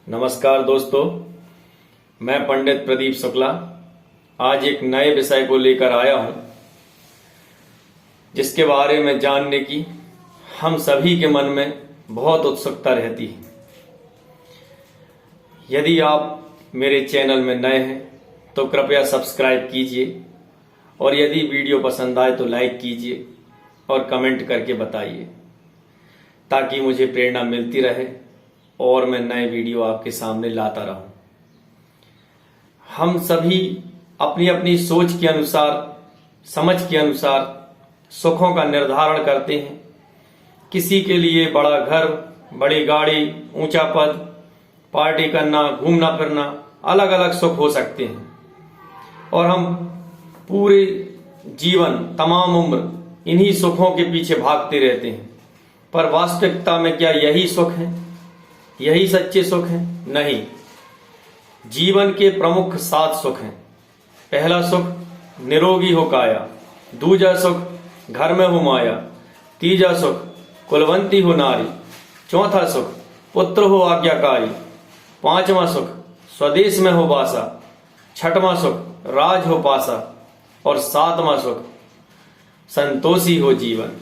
नमस्कार दोस्तों, मैं पंडित प्रदीप शुक्ला आज एक नए विषय को लेकर आया हूं, जिसके बारे में जानने की हम सभी के मन में बहुत उत्सुकता रहती है। यदि आप मेरे चैनल में नए हैं तो कृपया सब्सक्राइब कीजिए और यदि वीडियो पसंद आए तो लाइक कीजिए और कमेंट करके बताइए, ताकि मुझे प्रेरणा मिलती रहे और मैं नए वीडियो आपके सामने लाता रहूं। हम सभी अपनी अपनी सोच के अनुसार, समझ के अनुसार सुखों का निर्धारण करते हैं। किसी के लिए बड़ा घर, बड़ी गाड़ी, ऊंचा पद, पार्टी करना, घूमना फिरना, अलग अलग सुख हो सकते हैं और हम पूरे जीवन, तमाम उम्र इन्हीं सुखों के पीछे भागते रहते हैं। पर वास्तविकता में क्या यही सुख है? यही सच्चे सुख हैं? नहीं। जीवन के प्रमुख 7 सुख हैं। पहला सुख निरोगी हो काया, दूजा सुख घर में हो माया, तीजा सुख कुलवंती हो नारी, चौथा सुख पुत्र हो आज्ञाकारी, पांचवा सुख स्वदेश में हो वासा, छठवां सुख राज हो पासा और सातवां सुख संतोषी हो जीवन।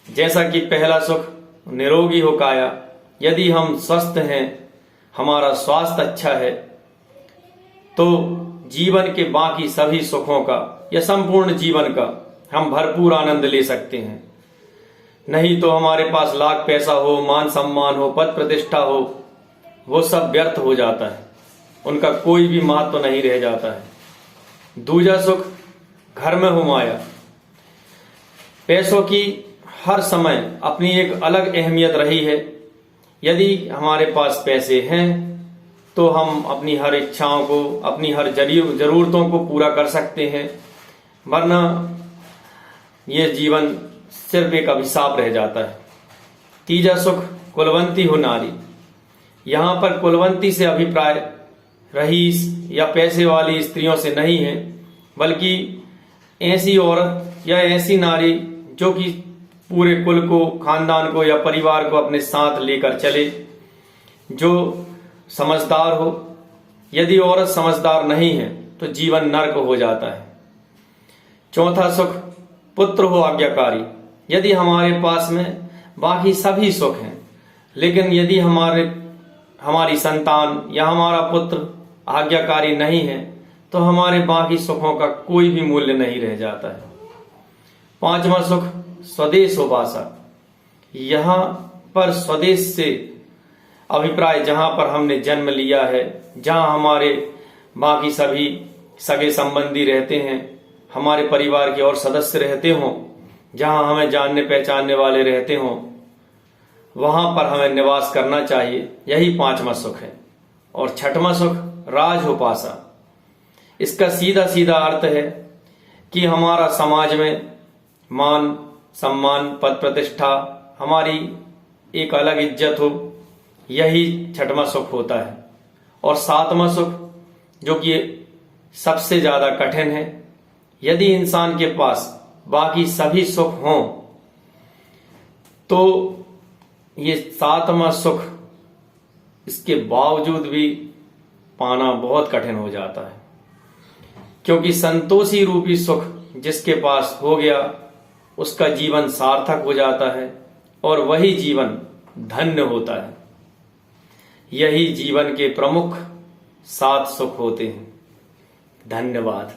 जैसा कि पहला सुख निरोगी हो काया, यदि हम स्वस्थ हैं, हमारा स्वास्थ्य अच्छा है, तो जीवन के बाकी सभी सुखों का या संपूर्ण जीवन का हम भरपूर आनंद ले सकते हैं। नहीं तो हमारे पास लाख पैसा हो, मान सम्मान हो, पद प्रतिष्ठा हो, वो सब व्यर्थ हो जाता है, उनका कोई भी महत्व नहीं रह जाता है। दूजा सुख घर में हो माया। पैसों की हर समय अपनी एक अलग अहमियत रही है। यदि हमारे पास पैसे हैं तो हम अपनी हर इच्छाओं को, अपनी हर जरूरतों को पूरा कर सकते हैं, वरना ये जीवन सिर्फ एक अभिशाप रह जाता है। तीजा सुख कुलवंती हो नारी। यहाँ पर कुलवंती से अभिप्राय रईस या पैसे वाली स्त्रियों से नहीं है, बल्कि ऐसी औरत या ऐसी नारी जो कि पूरे कुल को, खानदान को या परिवार को अपने साथ लेकर चले, जो समझदार हो। यदि औरत समझदार नहीं है तो जीवन नर्क हो जाता है। चौथा सुख पुत्र हो आज्ञाकारी। यदि हमारे पास में बाकी सभी सुख हैं, लेकिन यदि हमारी संतान या हमारा पुत्र आज्ञाकारी नहीं है तो हमारे बाकी सुखों का कोई भी मूल्य नहीं रह जाता है। पांचवा सुख स्वदेश हो वासा। यहां पर स्वदेश से अभिप्राय जहां पर हमने जन्म लिया है, जहां हमारे बाकी सभी सगे संबंधी रहते हैं, हमारे परिवार के और सदस्य रहते हों, जहां हमें जानने पहचानने वाले रहते हों, वहां पर हमें निवास करना चाहिए। यही पांचवा सुख है। और छठवां सुख राज हो पासा। इसका सीधा सीधा अर्थ है कि हमारा समाज में मान सम्मान, पद प्रतिष्ठा, हमारी एक अलग इज्जत हो, यही छठवां सुख होता है। और सातवां सुख, जो कि सबसे ज्यादा कठिन है, यदि इंसान के पास बाकी सभी सुख हों तो ये सातवां सुख इसके बावजूद भी पाना बहुत कठिन हो जाता है, क्योंकि संतोषी रूपी सुख जिसके पास हो गया उसका जीवन सार्थक हो जाता है और वही जीवन धन्य होता है। यही जीवन के प्रमुख 7 सुख होते हैं। धन्यवाद।